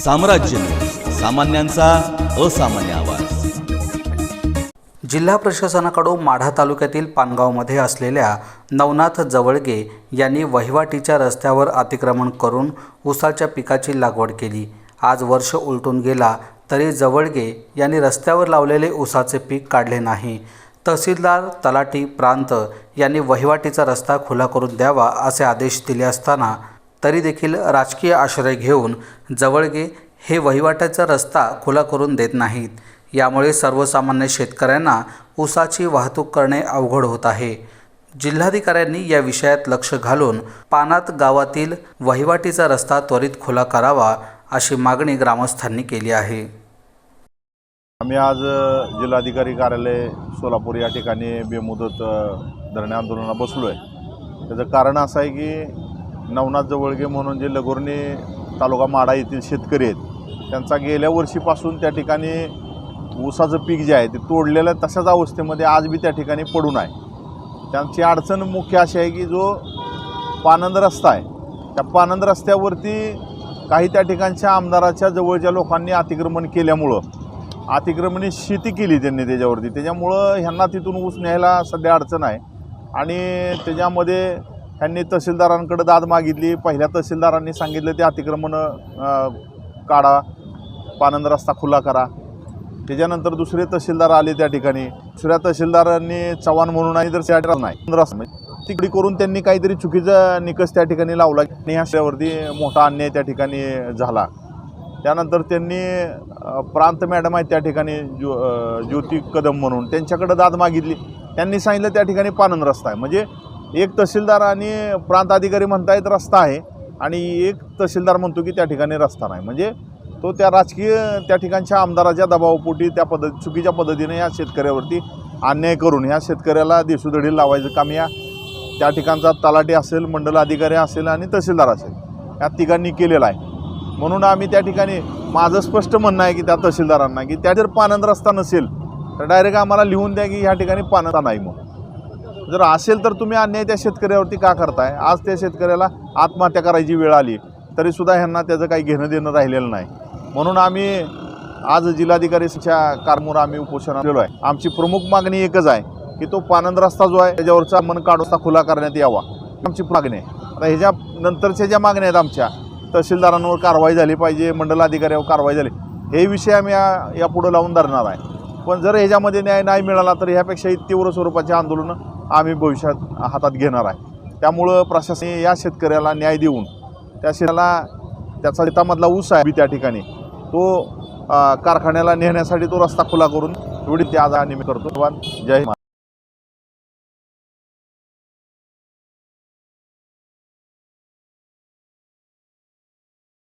साम्राज्य न्यूज, सामान्यांचा असामान्य आवाज। जिल्हा प्रशासनाकडून माढा तालुक्यातील पानगावमध्ये असलेल्या नवनाथ जवळगे यांनी वहिवाटीच्या रस्त्यावर अतिक्रमण करून ऊसाच्या पिकाची लागवड केली। आज वर्ष उलटून गेला तरी जवळगे यांनी रस्त्यावर लावलेले ऊसाचे पीक काढले नाही। तहसीलदार, तलाठी, प्रांत यांनी वहिवाटीचा रस्ता खुला करून द्यावा असे आदेश दिले असताना तरी देखील राजकीय आश्रय घेऊन जवळगे हे वहिवाटाचा रस्ता खुला करून देत नाहीत। यामुळे सर्वसामान्य शेतकऱ्यांना ऊसाची वाहतूक करणे अवघड होत आहे। जिल्हाधिकाऱ्यांनी या विषयात लक्ष घालून पानात गावातील वहिवाटीचा रस्ता त्वरित खुला करावा अशी मागणी ग्रामस्थांनी केली आहे। आम्ही आज जिल्हाधिकारी कार्यालय सोलापूर या ठिकाणी बेमुदत धरणे आंदोलनाला बसलो आहे। त्याचं कारण असं आहे की नवनाथ जवळगे म्हणून जे लगोर्णी तालुका माढा येथील शेतकरी आहेत, त्यांचा गेल्या वर्षीपासून त्या ठिकाणी ऊसाचं पीक जे आहे ते तोडलेलं तशाच अवस्थेमध्ये आज बी त्या ठिकाणी पडून आहे। त्यांची अडचण मुख्य अशी आहे की जो पानंद रस्ता आहे, त्या पानंद रस्त्यावरती काही त्या ठिकाणच्या आमदाराच्या जवळच्या लोकांनी अतिक्रमण केल्यामुळं अतिक्रमणी शेती केली त्यांनी त्याच्यामुळं ह्यांना तिथून ऊस न्यायला सध्या अडचण आहे। आणि त्याच्यामध्ये ह्यांनी तहसीलदारांकडे दाद मागितली। पहिल्या तहसीलदारांनी सांगितलं ते अतिक्रमण काढा, पानंद रस्ता खुला करा। त्याच्यानंतर दुसरे तहसीलदार आले त्या ठिकाणी, दुसऱ्या तहसीलदारांनी चव्हाण म्हणून आणि तर नाही तिकडी करून त्यांनी काहीतरी चुकीचा निकष त्या ठिकाणी लावला आणि ह्यावरती मोठा अन्याय त्या ठिकाणी झाला। त्यानंतर त्यांनी प्रांत मॅडम आहेत त्या ठिकाणी ज्योती कदम म्हणून, त्यांच्याकडे दाद मागितली। त्यांनी सांगितलं त्या ठिकाणी पानंद रस्ता आहे। म्हणजे एक तहसीलदार आणि प्रांत अधिकारी म्हणतायत रस्ता आहे आणि एक तहसीलदार म्हणतो की त्या ठिकाणी रस्ता नाही। म्हणजे तो त्या राजकीय त्या ठिकाणच्या आमदाराच्या दबावापोटी त्या चुकीच्या पद्धतीने या शेतकऱ्यावरती अन्याय करून ह्या शेतकऱ्याला देशोधडी लावायचं काम या त्या ठिकाणचा तलाठी असेल, मंडल अधिकारी असेल आणि तहसीलदार असेल या तिघांनी केलेला आहे। म्हणून आम्ही त्या ठिकाणी माझं स्पष्ट म्हणणं आहे की त्या तहसीलदारांना की त्या जर पानंद रस्ता नसेल तर डायरेक्ट आम्हाला लिहून द्या की ह्या ठिकाणी पानंद नाही। मग जर असेल तर तुम्ही अन्याय त्या शेतकऱ्यावरती का करताय? आज त्या शेतकऱ्याला आत्महत्या करायची वेळ आली तरीसुद्धा ह्यांना त्याचं काही घेणं देणं राहिलेलं नाही। म्हणून आम्ही आज जिल्हाधिकारीच्या कारमोर आम्ही उपोषणाला गेलो आहे। आमची प्रमुख मागणी एकच आहे की तो पानंद रस्ता जो आहे त्याच्यावरचा मन काढून खुला करण्यात यावा, आमची मागणी आहे। आता ह्याच्या नंतरच्या ज्या मागण्या आहेत आमच्या, तहसीलदारांवर कारवाई झाली पाहिजे, मंडल अधिकाऱ्यावर कारवाई झाली, हे विषय आम्ही यापुढे लावून धरणार आहे। पण जर ह्याच्यामध्ये न्याय नाही मिळाला तर ह्यापेक्षाही तीव्र स्वरूपाचे आंदोलनं आम्ही भविष्यात हातात घेणार आहे। त्यामुळं प्रशासन या शेतकऱ्याला न्याय देऊन त्या शेतकऱ्याला त्याचा शेतामधला ऊस आहे त्या ठिकाणी तो कारखान्याला नेण्यासाठी तो रस्ता खुला करून एवढी त्या आज निमित्त करतो। जय हिंद।